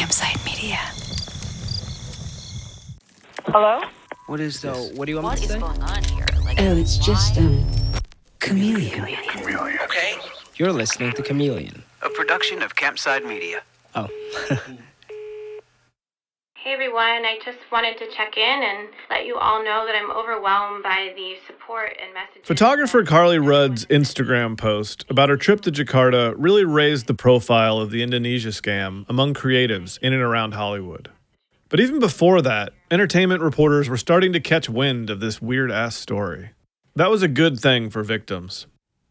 Campsite Media. Hello? What is this? What do you want me to say? What is going on here? It's just, Chameleon. Okay. You're listening to Chameleon, a production of Campsite Media. Oh. Hey everyone, I just wanted to check in and let you all know that I'm overwhelmed by the support and messages. Photographer Carly Rudd's Instagram post about her trip to Jakarta really raised the profile of the Indonesia scam among creatives in and around Hollywood. But even before that, entertainment reporters were starting to catch wind of this weird-ass story. That was a good thing for victims.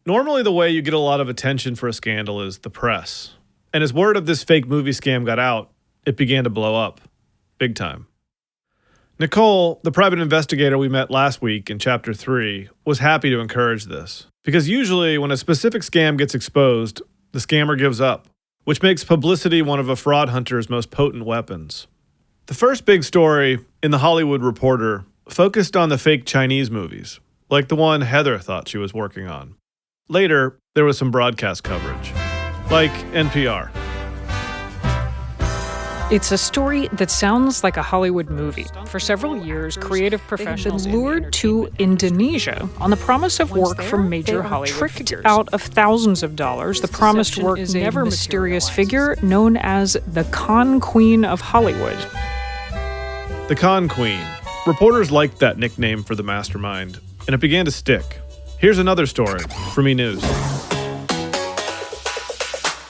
Normally the way you get a lot of attention for a scandal is the press. And as word of this fake movie scam got out, it began to blow up. Big time. Nicole, the private investigator we met last week in Chapter 3, was happy to encourage this. Because usually when a specific scam gets exposed, the scammer gives up, which makes publicity one of a fraud hunter's most potent weapons. The first big story in The Hollywood Reporter focused on the fake Chinese movies, like the one Heather thought she was working on. Later, there was some broadcast coverage, like NPR. It's a story that sounds like a Hollywood movie. For several years, creative professionals have been lured to Indonesia on the promise of work from major Hollywood figures. Out of thousands of dollars, the promised work never mysterious figure known as the Con Queen of Hollywood. The Con Queen. Reporters liked that nickname for the mastermind, and it began to stick. Here's another story from E! News.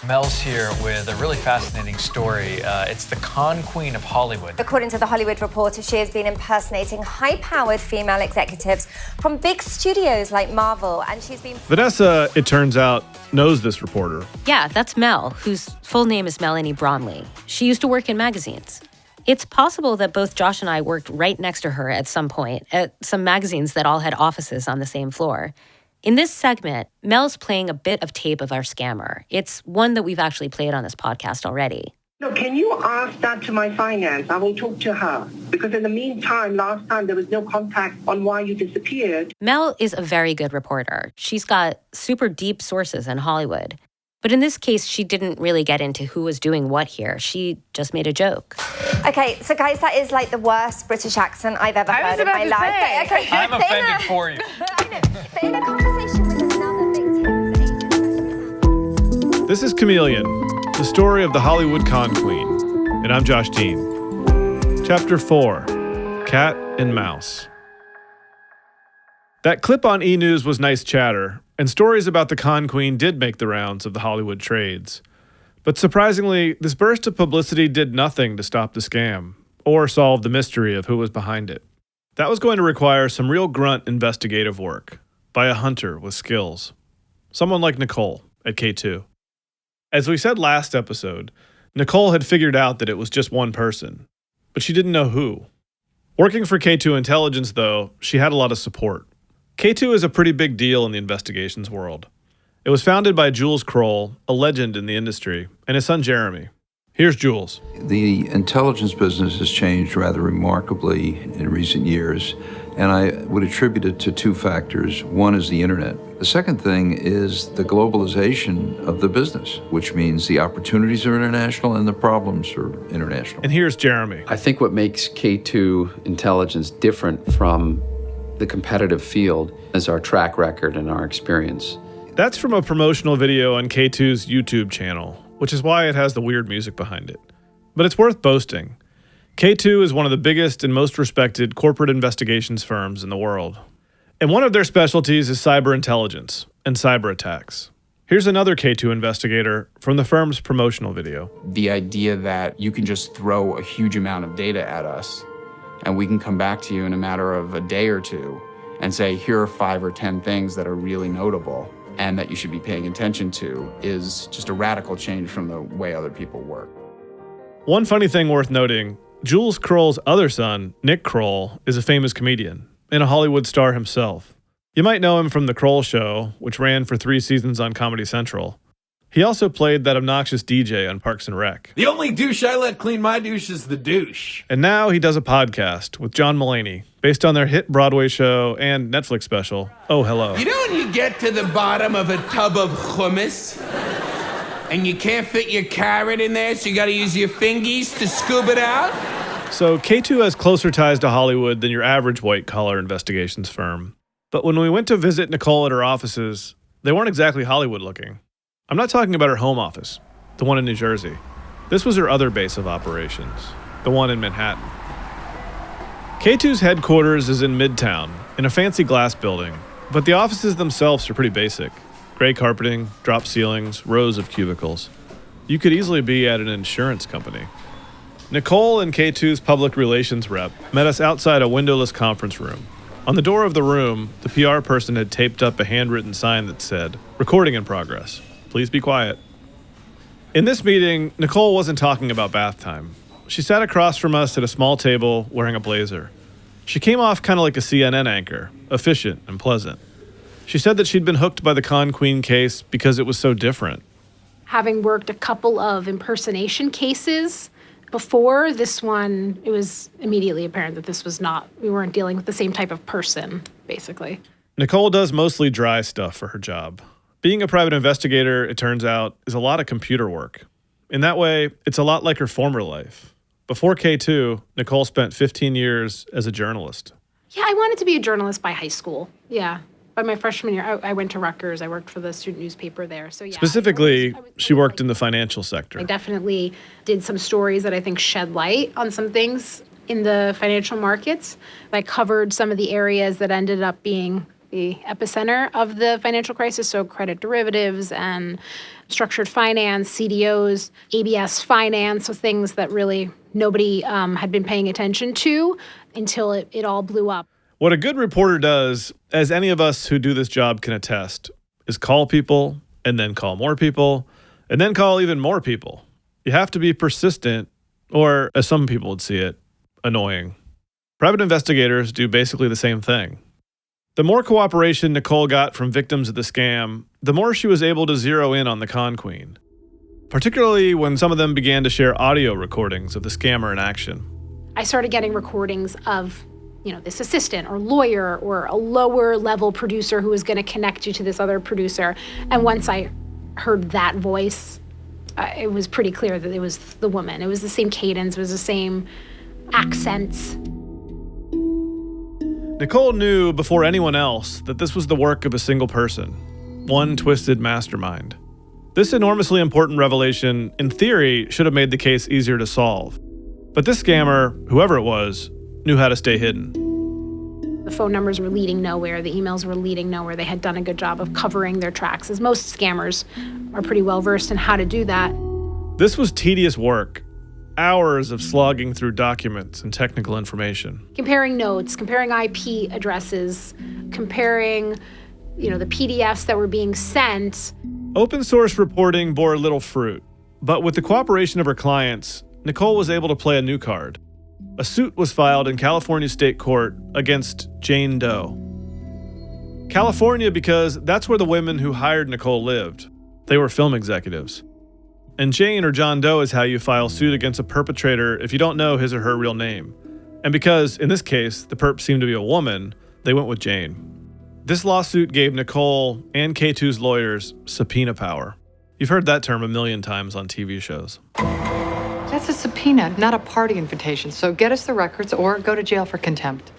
Mel's here with a really fascinating story. It's the Con Queen of Hollywood. According to The Hollywood Reporter, she has been impersonating high-powered female executives from big studios like Marvel, and she's been... Vanessa, it turns out, knows this reporter. Yeah, that's Mel, whose full name is Melanie Bromley. She used to work in magazines. It's possible that both Josh and I worked right next to her at some point, at some magazines that all had offices on the same floor. In this segment, Mel's playing a bit of tape of our scammer. It's one that we've actually played on this podcast already. No, can you ask that to my finance? I will talk to her. Because in the meantime, last time there was no contact on why you disappeared. Mel is a very good reporter. She's got super deep sources in Hollywood. But in this case, she didn't really get into who was doing what here. She just made a joke. Okay, so guys, that is like the worst British accent I've ever heard in my life. But, okay, I'm offended for you. But in a conversation with another victim... This is Chameleon, the story of the Hollywood Con Queen, and I'm Josh Dean. Chapter 4, Cat and Mouse. That clip on E! News was nice chatter, and stories about the Con Queen did make the rounds of the Hollywood trades. But surprisingly, this burst of publicity did nothing to stop the scam, or solve the mystery of who was behind it. That was going to require some real grunt investigative work, by a hunter with skills. Someone like Nicole at K2. As we said last episode, Nicole had figured out that it was just one person, but she didn't know who. Working for K2 Intelligence, though, she had a lot of support. K2 is a pretty big deal in the investigations world. It was founded by Jules Kroll, a legend in the industry, and his son Jeremy. Here's Jules. The intelligence business has changed rather remarkably in recent years, and I would attribute it to two factors. One is the internet. The second thing is the globalization of the business, which means the opportunities are international and the problems are international. And here's Jeremy. I think what makes K2 Intelligence different from the competitive field is our track record and our experience. That's from a promotional video on K2's YouTube channel, which is why it has the weird music behind it. But it's worth boasting. K2 is one of the biggest and most respected corporate investigations firms in the world. And one of their specialties is cyber intelligence and cyber attacks. Here's another K2 investigator from the firm's promotional video. The idea that you can just throw a huge amount of data at us and we can come back to you in a matter of a day or two and say, here are 5 or 10 things that are really notable and that you should be paying attention to is just a radical change from the way other people work. One funny thing worth noting, Jules Kroll's other son, Nick Kroll, is a famous comedian and a Hollywood star himself. You might know him from The Kroll Show, which ran for 3 seasons on Comedy Central. He also played that obnoxious DJ on Parks and Rec. The only douche I let clean my douche is the douche. And now he does a podcast with John Mulaney, based on their hit Broadway show and Netflix special, Oh Hello. You know when you get to the bottom of a tub of hummus And you can't fit your carrot in there, so you gotta use your fingies to scoop it out? So K2 has closer ties to Hollywood than your average white-collar investigations firm. But when we went to visit Nicole at her offices, they weren't exactly Hollywood-looking. I'm not talking about her home office, the one in New Jersey. This was her other base of operations, the one in Manhattan. K2's headquarters is in Midtown, in a fancy glass building, but the offices themselves are pretty basic. Gray carpeting, drop ceilings, rows of cubicles. You could easily be at an insurance company. Nicole and K2's public relations rep met us outside a windowless conference room. On the door of the room, the PR person had taped up a handwritten sign that said, "Recording in progress. Please be quiet." In this meeting, Nicole wasn't talking about bath time. She sat across from us at a small table wearing a blazer. She came off kind of like a CNN anchor, efficient and pleasant. She said that she'd been hooked by the Con Queen case because it was so different. Having worked a couple of impersonation cases before this one, it was immediately apparent that we weren't dealing with the same type of person, basically. Nicole does mostly dry stuff for her job. Being a private investigator, it turns out, is a lot of computer work. In that way, it's a lot like her former life. Before K2, Nicole spent 15 years as a journalist. Yeah, I wanted to be a journalist by high school. Yeah. By my freshman year, I went to Rutgers. I worked for the student newspaper there. So yeah. Specifically, she worked in the financial sector. I definitely did some stories that I think shed light on some things in the financial markets. I covered some of the areas that ended up being the epicenter of the financial crisis, so credit derivatives and structured finance, CDOs, ABS finance, so things that really nobody had been paying attention to until it all blew up. What a good reporter does, as any of us who do this job can attest, is call people, and then call more people, and then call even more people. You have to be persistent, or, as some people would see it, annoying. Private investigators do basically the same thing. The more cooperation Nicole got from victims of the scam, the more she was able to zero in on the Con Queen. Particularly when some of them began to share audio recordings of the scammer in action. I started getting recordings of this assistant or lawyer or a lower level producer who was going to connect you to this other producer. And once I heard that voice, it was pretty clear that it was the woman. It was the same cadence, it was the same accents. Nicole knew before anyone else that this was the work of a single person, one twisted mastermind. This enormously important revelation, in theory, should have made the case easier to solve. But this scammer, whoever it was, knew how to stay hidden. The phone numbers were leading nowhere. The emails were leading nowhere. They had done a good job of covering their tracks, as most scammers are pretty well versed in how to do that. This was tedious work. Hours of slogging through documents and technical information. Comparing notes, comparing IP addresses, comparing, the PDFs that were being sent. Open source reporting bore little fruit. But with the cooperation of her clients, Nicole was able to play a new card. A suit was filed in California State Court against Jane Doe. California because that's where the women who hired Nicole lived. They were film executives. And Jane or John Doe is how you file suit against a perpetrator if you don't know his or her real name. And because, in this case, the perp seemed to be a woman, they went with Jane. This lawsuit gave Nicole and K2's lawyers subpoena power. You've heard that term a million times on TV shows. That's a subpoena, not a party invitation, so get us the records or go to jail for contempt.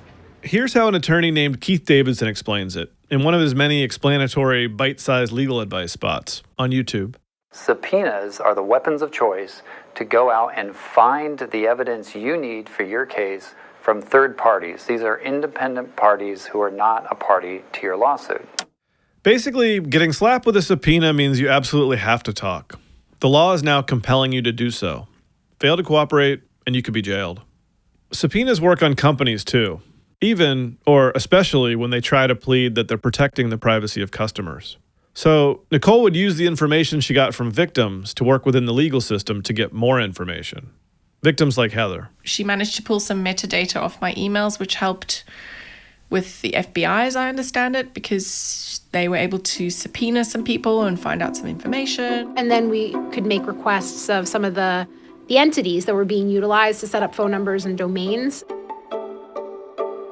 Here's how an attorney named Keith Davidson explains it in one of his many explanatory, bite-sized legal advice spots on YouTube. Subpoenas are the weapons of choice to go out and find the evidence you need for your case from third parties. These are independent parties who are not a party to your lawsuit. Basically, getting slapped with a subpoena means you absolutely have to talk. The law is now compelling you to do so. Fail to cooperate, and you could be jailed. Subpoenas work on companies, too. Even, or especially, when they try to plead that they're protecting the privacy of customers. So, Nicole would use the information she got from victims to work within the legal system to get more information. Victims like Heather. She managed to pull some metadata off my emails, which helped with the FBI, as I understand it, because they were able to subpoena some people and find out some information. And then we could make requests of some of the entities that were being utilized to set up phone numbers and domains.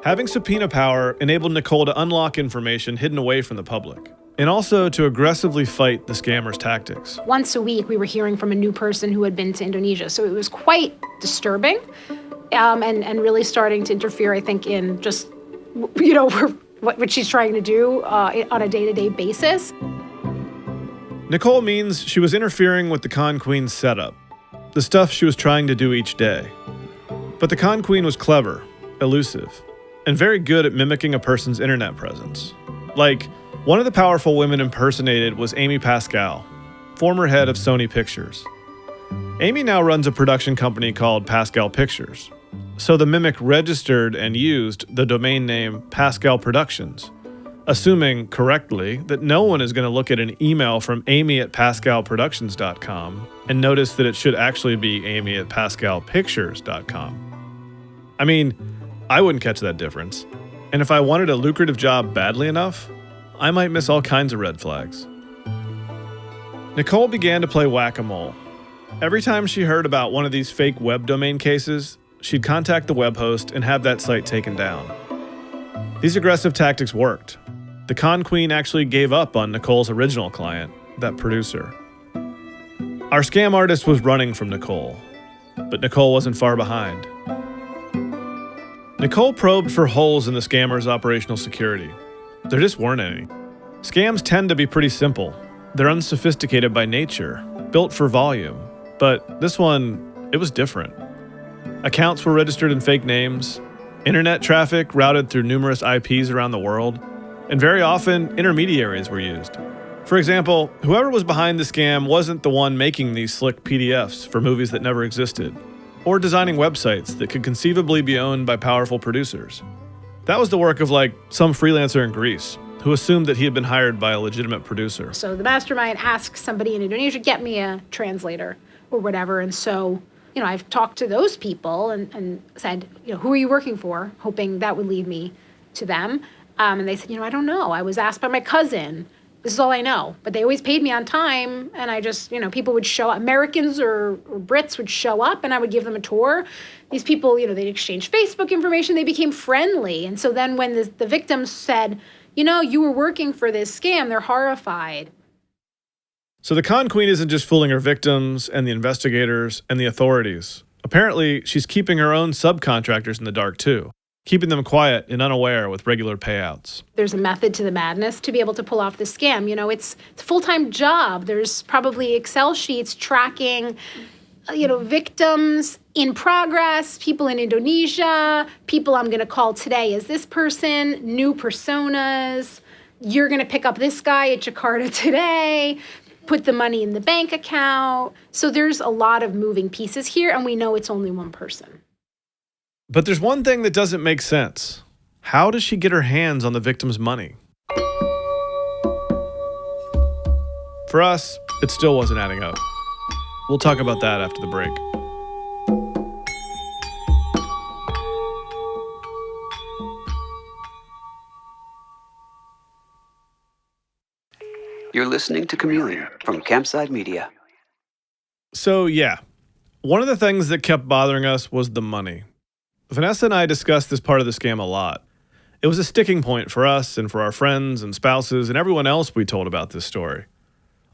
Having subpoena power enabled Nicole to unlock information hidden away from the public. and also to aggressively fight the scammers' tactics. Once a week, we were hearing from a new person who had been to Indonesia. So it was quite disturbing and really starting to interfere, I think, in just, what she's trying to do on a day-to-day basis. Nicole means she was interfering with the Con Queen's setup, the stuff she was trying to do each day. But the Con Queen was clever, elusive, and very good at mimicking a person's internet presence. Like, one of the powerful women impersonated was Amy Pascal, former head of Sony Pictures. Amy now runs a production company called Pascal Pictures, so the mimic registered and used the domain name Pascal Productions, assuming correctly that no one is going to look at an email from amy@pascalproductions.com and notice that it should actually be amy@pascalpictures.com. I mean, I wouldn't catch that difference. And if I wanted a lucrative job badly enough, I might miss all kinds of red flags. Nicole began to play whack-a-mole. Every time she heard about one of these fake web domain cases, she'd contact the web host and have that site taken down. These aggressive tactics worked. The Con Queen actually gave up on Nicole's original client, that producer. Our scam artist was running from Nicole, but Nicole wasn't far behind. Nicole probed for holes in the scammer's operational security. There just weren't any. Scams tend to be pretty simple. They're unsophisticated by nature, built for volume. But this one, it was different. Accounts were registered in fake names, internet traffic routed through numerous IPs around the world, and very often intermediaries were used. For example, whoever was behind the scam wasn't the one making these slick PDFs for movies that never existed, or designing websites that could conceivably be owned by powerful producers. That was the work of some freelancer in Greece who assumed that he had been hired by a legitimate producer. So the mastermind asks somebody in Indonesia, get me a translator or whatever. And so, I've talked to those people and said, who are you working for? Hoping that would lead me to them. And they said, I don't know. I was asked by my cousin. This is all I know. But they always paid me on time. And I just, people would show up. Americans or Brits would show up and I would give them a tour. These people, they'd exchange Facebook information. They became friendly. And so then when the victims said, you were working for this scam, they're horrified. So the Con Queen isn't just fooling her victims and the investigators and the authorities. Apparently, she's keeping her own subcontractors in the dark too, keeping them quiet and unaware with regular payouts. There's a method to the madness to be able to pull off the scam. It's a full-time job. There's probably Excel sheets tracking, victims in progress, people in Indonesia, people I'm going to call today as this person, new personas. You're going to pick up this guy at Jakarta today, put the money in the bank account. So there's a lot of moving pieces here, and we know it's only one person. But there's one thing that doesn't make sense. How does she get her hands on the victim's money? For us, it still wasn't adding up. We'll talk about that after the break. You're listening to Chameleon from Campside Media. So yeah, one of the things that kept bothering us was the money. Vanessa and I discussed this part of the scam a lot. It was a sticking point for us and for our friends and spouses and everyone else we told about this story.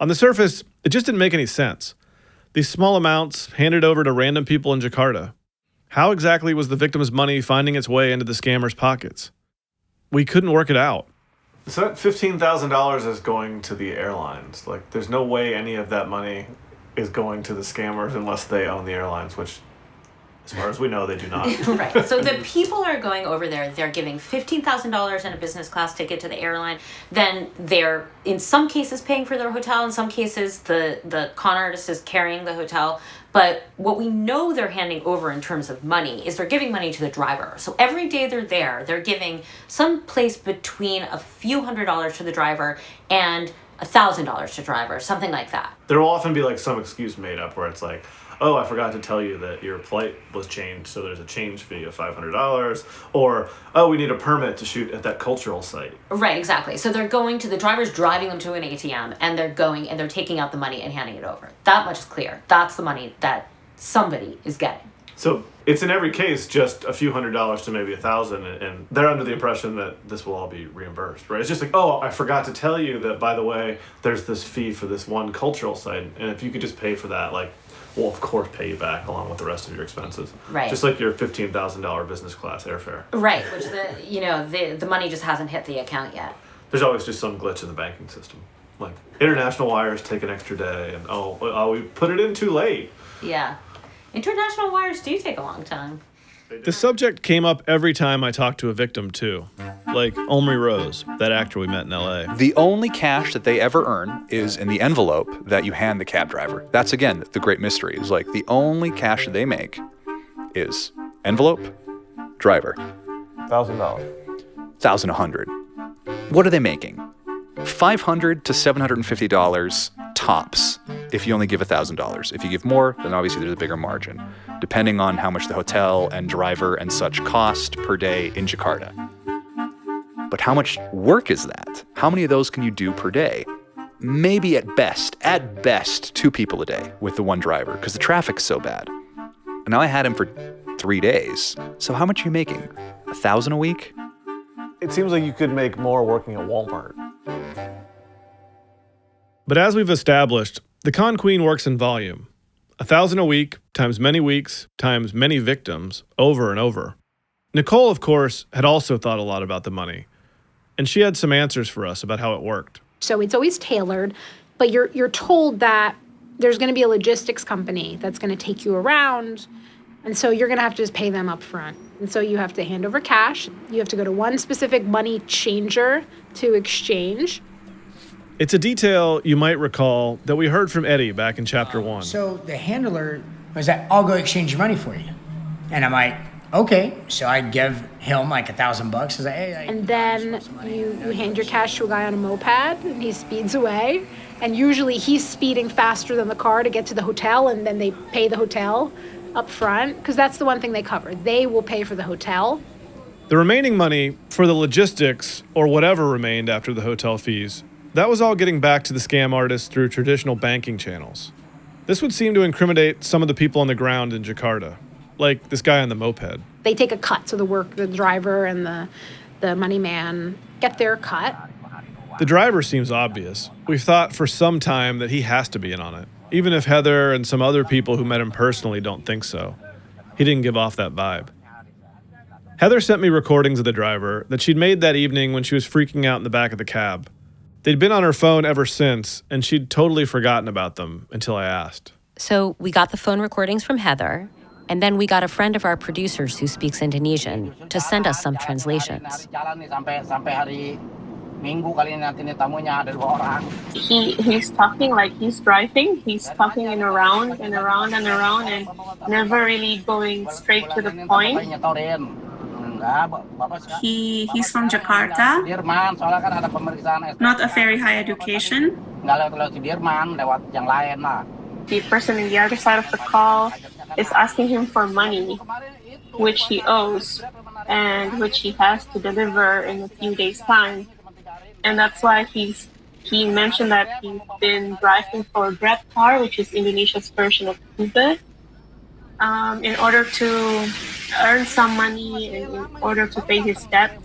On the surface, it just didn't make any sense. These small amounts handed over to random people in Jakarta. How exactly was the victim's money finding its way into the scammer's pockets? We couldn't work it out. So that $15,000 is going to the airlines. There's no way any of that money is going to the scammers unless they own the airlines, which, as far as we know, they do not. Right. So the people are going over there. They're giving $15,000 in a business class ticket to the airline. Then they're, in some cases, paying for their hotel. In some cases, the con artist is carrying the hotel. But what we know they're handing over in terms of money is they're giving money to the driver. So every day they're there, they're giving some place between a few $100s to the driver and $1,000 to driver, something like that. There will often be some excuse made up where it's oh, I forgot to tell you that your flight was changed, so there's a change fee of $500, or, oh, we need a permit to shoot at that cultural site. Right, exactly. So they're going to, the driver's driving them to an ATM, and they're going and they're taking out the money and handing it over. That much is clear. That's the money that somebody is getting. So It's in every case just a few $100s to maybe $1,000, and they're under the impression that this will all be reimbursed, right? It's just like, oh, I forgot to tell you that, by the way, there's this fee for this one cultural site, and if you could just pay for that, like, we'll of course pay you back along with the rest of your expenses. Right. Just like your $15,000 business class airfare. Right, which the money just hasn't hit the account yet. There's always just some glitch in the banking system. Like, international wires take an extra day, and we put it in too late. Yeah. International wires do take a long time. The subject came up every time I talked to a victim, too. Like Omri Rose, that actor we met in L.A. The only cash that they ever earn is in the envelope that you hand the cab driver. That's, again, the great mystery. Is like the only cash that they make is envelope, driver. $1,000. $1,100. What are they making? $500 to $750 tops if you only give $1,000. If you give more, then obviously there's a bigger margin, depending on how much the hotel and driver and such cost per day in Jakarta. But how much work is that? How many of those can you do per day? Maybe at best 2 people a day with the one driver, because the traffic's so bad. And now I had him for 3 days. So how much are you making? $1,000 a week? It seems like you could make more working at Walmart. But as we've established, the con queen works in volume. $1,000 a week times many weeks times many victims over and over. Nicole, of course, had also thought a lot about the money. And she had some answers for us about how it worked. So it's always tailored, but you're told that there's going to be a logistics company that's going to take you around, and so you're going to have to just pay them up front. And so you have to hand over cash. You have to go to one specific money changer to exchange. It's a detail you might recall that we heard from Eddie back in chapter 1. So the handler was like, I'll go exchange your money for you. And I'm like, okay. So I give him like $1,000. I was like, hey. And then you hand your cash to a guy on a moped, and he speeds away. And usually he's speeding faster than the car to get to the hotel, and then they pay the hotel up front, because that's the one thing they cover. They will pay for the hotel. The remaining money for the logistics, or whatever remained after the hotel fees, that was all getting back to the scam artists through traditional banking channels. This would seem to incriminate some of the people on the ground in Jakarta, like this guy on the moped. They take a cut, so the driver and the money man get their cut. The driver seems obvious. We've thought for some time that he has to be in on it, even if Heather and some other people who met him personally don't think so. He didn't give off that vibe. Heather sent me recordings of the driver that she'd made that evening when she was freaking out in the back of the cab. They'd been on her phone ever since, and she'd totally forgotten about them until I asked. So we got the phone recordings from Heather, and then we got a friend of our producers who speaks Indonesian to send us some translations. He's talking like he's driving. He's talking in around and around and around and never really going straight to the point. He's from Jakarta, not a very high education. The person in the other side of the call is asking him for money, which he owes and which he has to deliver in a few days' time. And that's why he mentioned that he's been driving for a Grab car, which is Indonesia's version of Uber, in order to earn some money and in order to pay his debt.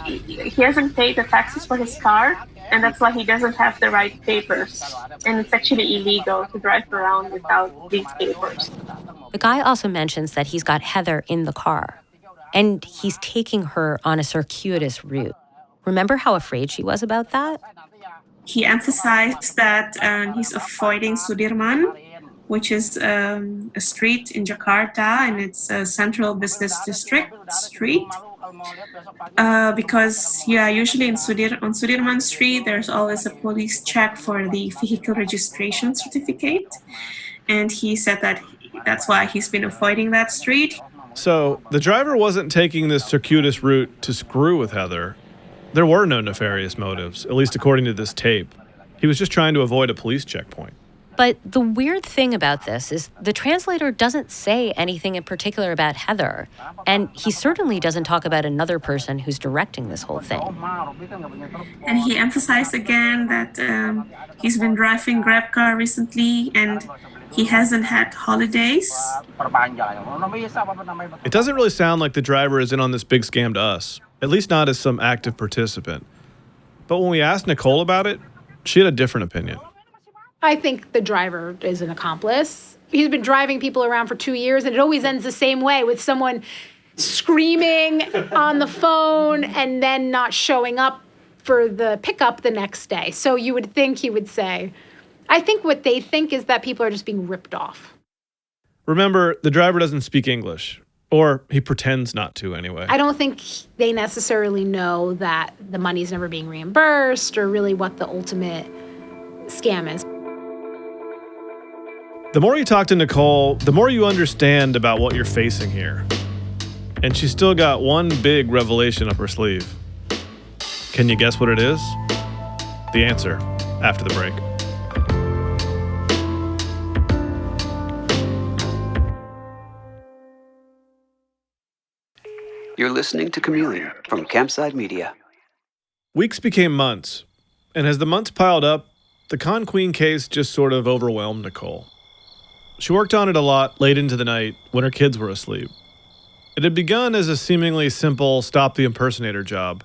He hasn't paid the taxes for his car, and that's why he doesn't have the right papers. And it's actually illegal to drive around without these papers. The guy also mentions that he's got Heather in the car, and he's taking her on a circuitous route. Remember how afraid she was about that? He emphasized that he's avoiding Sudirman, which is a street in Jakarta, and it's a central business district street. Because usually on Sudirman Street, there's always a police check for the vehicle registration certificate. And he said that that's why he's been avoiding that street. So the driver wasn't taking this circuitous route to screw with Heather. There were no nefarious motives, at least according to this tape. He was just trying to avoid a police checkpoint. But the weird thing about this is the translator doesn't say anything in particular about Heather, and he certainly doesn't talk about another person who's directing this whole thing. And he emphasized again that he's been driving Grab car recently, and He hasn't had holidays. It doesn't really sound like the driver is in on this big scam to us, at least not as some active participant. But when we asked Nicole about it, she had a different opinion. I think the driver is an accomplice. He's been driving people around for 2 years, and it always ends the same way, with someone screaming on the phone and then not showing up for the pickup the next day. So you would think he would say, I think what they think is that people are just being ripped off. Remember, the driver doesn't speak English, or he pretends not to anyway. I don't think they necessarily know that the money's never being reimbursed or really what the ultimate scam is. The more you talk to Nicole, the more you understand about what you're facing here. And she's still got one big revelation up her sleeve. Can you guess what it is? The answer after the break. You're listening to Chameleon from Campside Media. Weeks became months, and as the months piled up, the Con Queen case just sort of overwhelmed Nicole. She worked on it a lot late into the night when her kids were asleep. It had begun as a seemingly simple stop the impersonator job,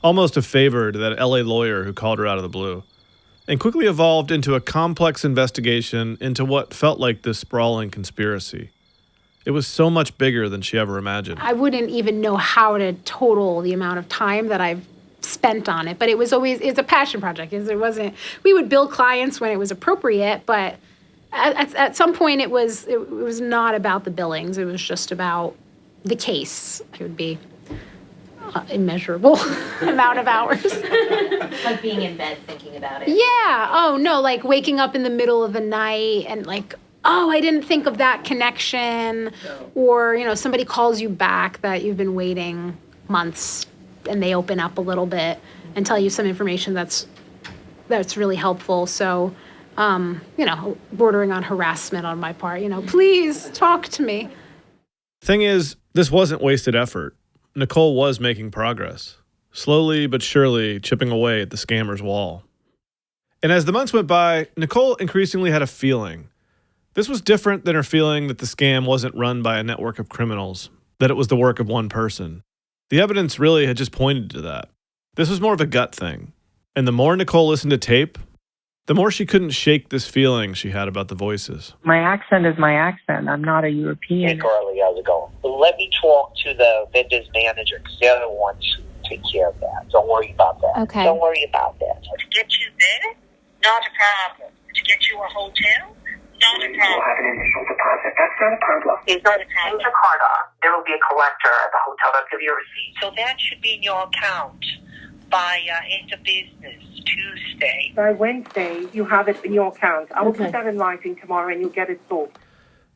almost a favor to that LA lawyer who called her out of the blue, and quickly evolved into a complex investigation into what felt like this sprawling conspiracy. It was so much bigger than she ever imagined. I wouldn't even know how to total the amount of time that I've spent on it, but it's a passion project. We would bill clients when it was appropriate, but at some point it was not about the billings. It was just about the case. It would be immeasurable amount of hours. Like being in bed thinking about it. Yeah. Oh, no, like waking up in the middle of the night and like, oh, I didn't think of that connection. Or, somebody calls you back that you've been waiting months and they open up a little bit and tell you some information that's really helpful. So, bordering on harassment on my part, please talk to me. Thing is, this wasn't wasted effort. Nicole was making progress, slowly but surely chipping away at the scammer's wall. And as the months went by, Nicole increasingly had a feeling. This was different than her feeling that the scam wasn't run by a network of criminals, that it was the work of one person. The evidence really had just pointed to that. This was more of a gut thing. And the more Nicole listened to tape, the more she couldn't shake this feeling she had about the voices. My accent is my accent. I'm not a European. Hey, Carly, how's it going? Let me talk to the vendor's manager because they're the ones who take care of that. Don't worry about that. Okay. Don't worry about that. To get you there, not a problem. To get you a hotel, not a problem. You'll have an initial deposit. That's not a problem. It's not a problem. In Jakarta, there will be a collector at the hotel that'll give you a receipt. So that should be in your account by end of business, Tuesday. By Wednesday, you have it in your account. I will put that in writing tomorrow and you'll get it sold.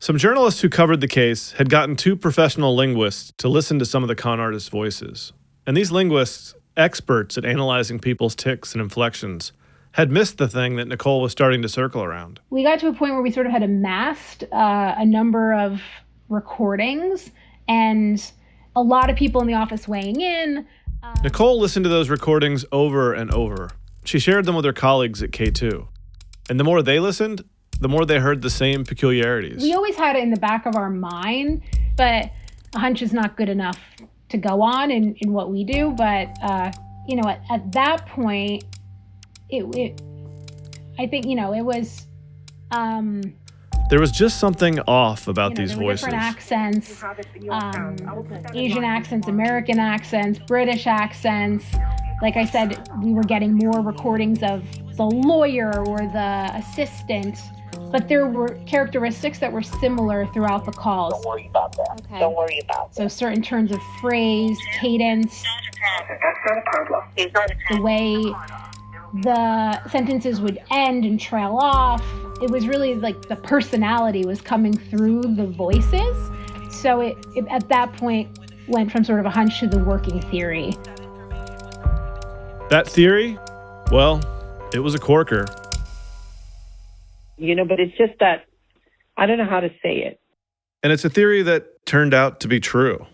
Some journalists who covered the case had gotten two professional linguists to listen to some of the con artists' voices. And these linguists, experts at analyzing people's tics and inflections, had missed the thing that Nicole was starting to circle around. We got to a point where we sort of had amassed a number of recordings and a lot of people in the office weighing in. Nicole listened to those recordings over and over. She shared them with her colleagues at K2. And the more they listened, the more they heard the same peculiarities. We always had it in the back of our mind, but a hunch is not good enough to go on in what we do. But, at that point, I think, it was... There was just something off about these there were voices. Different accents, Asian accents, American accents, British accents. Like I said, we were getting more recordings of the lawyer or the assistant, but there were characteristics that were similar throughout the calls. Don't worry about that. Okay. Don't worry about that. So certain turns of phrase, cadence, That's not a problem. It's not a the way the sentences would end and trail off. It was really like the personality was coming through the voices. So it at that point went from sort of a hunch to the working theory. That theory? Well, it was a corker. But it's just that, I don't know how to say it. And it's a theory that turned out to be true.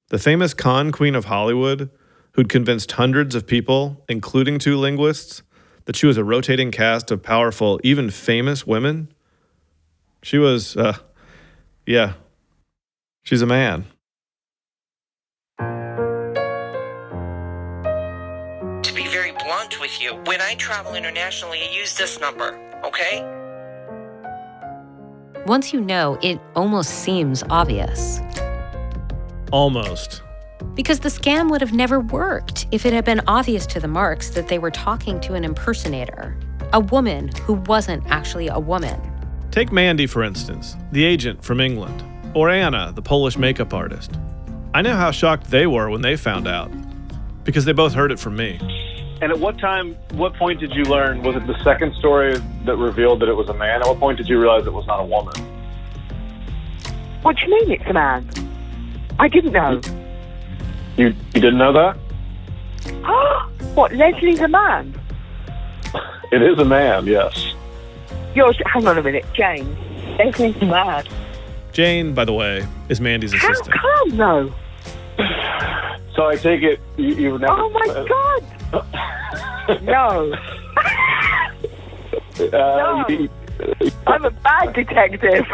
The famous con queen of Hollywood, who'd convinced hundreds of people, including two linguists, that she was a rotating cast of powerful, even famous women, She was, yeah, she's a man. To be very blunt with you, when I travel internationally, I use this number, okay? Once you know, it almost seems obvious. Almost. Because the scam would have never worked if it had been obvious to the Marks that they were talking to an impersonator, a woman who wasn't actually a woman. Take Mandy, for instance, the agent from England, or Anna, the Polish makeup artist. I know how shocked they were when they found out, because they both heard it from me. And at what point did you learn, was it the second story that revealed that it was a man? At what point did you realize it was not a woman? What do you mean it's a man? I didn't know. You didn't know that? What, Leslie's a man? It is a man, yes. Hang on a minute, Jane. Leslie's a man. Jane, by the way, is Mandy's assistant. How come, though? So I take it you've never... Oh, my God! No. No. I'm a bad detective.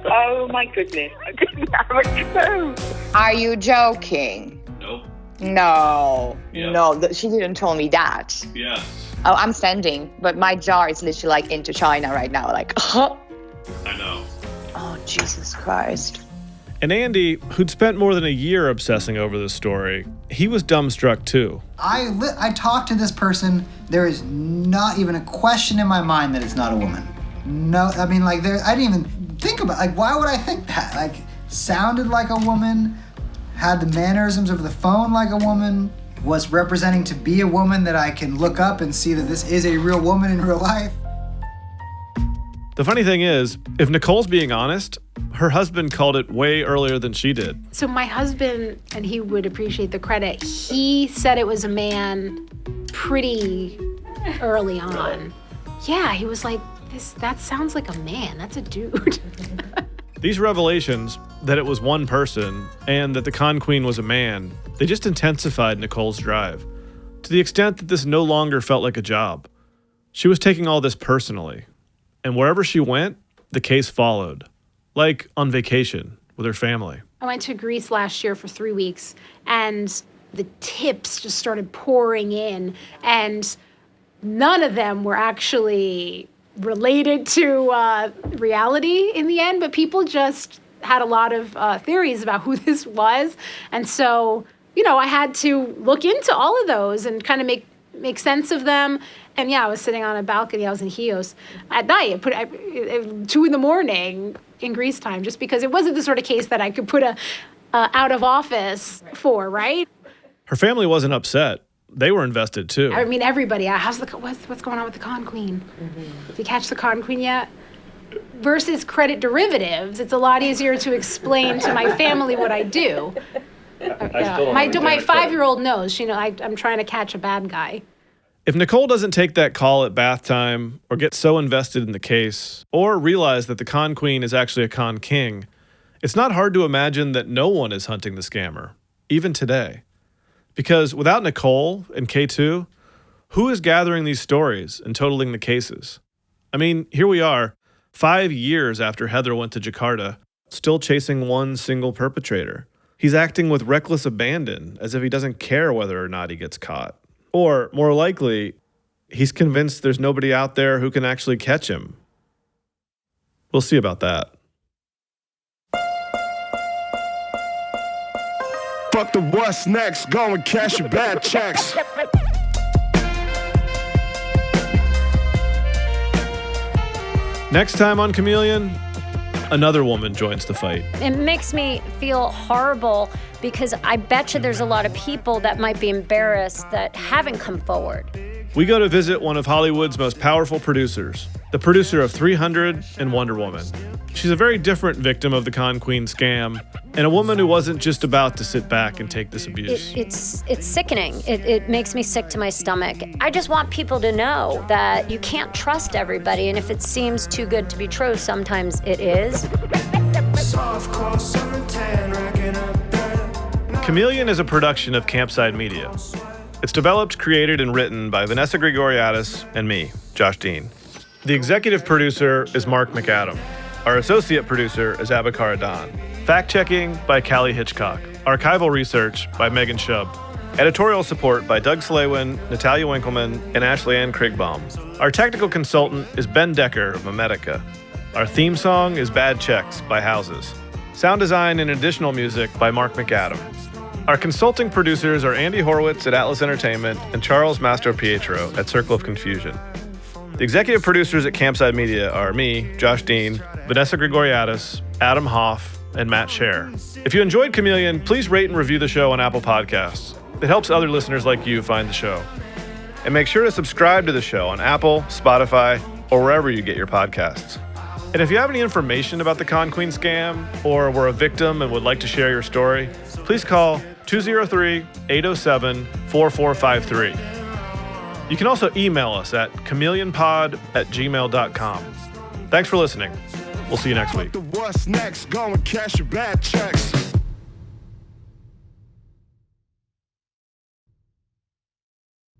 Oh, my goodness. I didn't have a clue. Are you joking? Nope. No. Yeah. No, she didn't tell me that. Yes. Oh, I'm sending, but my jar is literally like into China right now. Like, I know. Oh, Jesus Christ. And Andy, who'd spent more than a year obsessing over this story, he was dumbstruck too. I talked to this person. There is not even a question in my mind that it's not a woman. No, I mean, like, I didn't even think about, like, why would I think that? Like, sounded like a woman, had the mannerisms of the phone like a woman, was representing to be a woman that I can look up and see that this is a real woman in real life. The funny thing is, if Nicole's being honest, her husband called it way earlier than she did. So my husband, and he would appreciate the credit, he said it was a man pretty early on. Yeah, he was like, that sounds like a man. That's a dude. These revelations, that it was one person and that the con queen was a man, they just intensified Nicole's drive, to the extent that this no longer felt like a job. She was taking all this personally, and wherever she went, the case followed, like on vacation with her family. I went to Greece last year for 3 weeks, and the tips just started pouring in, and none of them were actually related to reality in the end, but people just had a lot of theories about who this was. And so, I had to look into all of those and kind of make sense of them. And yeah, I was sitting on a balcony. I was in Chios at night. I put at 2 a.m. in Greece time, just because it wasn't the sort of case that I could put a out of office for, right? Her family wasn't upset. They were invested too. I mean, everybody. What's going on with the con queen? Did you catch the con queen yet? Versus credit derivatives, it's a lot easier to explain to my family what I do. My 5-year-old knows. I'm trying to catch a bad guy. If Nicole doesn't take that call at bath time, or get so invested in the case, or realize that the con queen is actually a con king, it's not hard to imagine that no one is hunting the scammer, even today. Because without Nicole and K2, who is gathering these stories and totaling the cases? I mean, here we are, 5 years after Heather went to Jakarta, still chasing one single perpetrator. He's acting with reckless abandon, as if he doesn't care whether or not he gets caught. Or, more likely, he's convinced there's nobody out there who can actually catch him. We'll see about that. Fuck the what's next, go and cash your bad checks. Next time on Chameleon, another woman joins the fight. It makes me feel horrible because I bet you there's a lot of people that might be embarrassed that haven't come forward. We go to visit one of Hollywood's most powerful producers, the producer of 300 and Wonder Woman. She's a very different victim of the con queen scam, and a woman who wasn't just about to sit back and take this abuse. It's sickening. It makes me sick to my stomach. I just want people to know that you can't trust everybody, and if it seems too good to be true, sometimes it is. Chameleon is a production of Campside Media. It's developed, created, and written by Vanessa Grigoriadis and me, Josh Dean. The executive producer is Mark McAdam. Our associate producer is Abakar Adan. Fact-checking by Callie Hitchcock. Archival research by Megan Shub. Editorial support by Doug Slawin, Natalia Winkleman, and Ashley Ann Krigbaum. Our technical consultant is Ben Decker of Memetica. Our theme song is Bad Checks by Houses. Sound design and additional music by Mark McAdam. Our consulting producers are Andy Horowitz at Atlas Entertainment and Charles Mastropietro at Circle of Confusion. The executive producers at Campside Media are me, Josh Dean, Vanessa Gregoriadis, Adam Hoff, and Matt Scher. If you enjoyed Chameleon, please rate and review the show on Apple Podcasts. It helps other listeners like you find the show. And make sure to subscribe to the show on Apple, Spotify, or wherever you get your podcasts. And if you have any information about the Con Queen scam or were a victim and would like to share your story, please call 203-807-4453. You can also email us at chameleonpod@gmail.com. Thanks for listening. We'll see you next week. What's next? Go and cash your bad checks.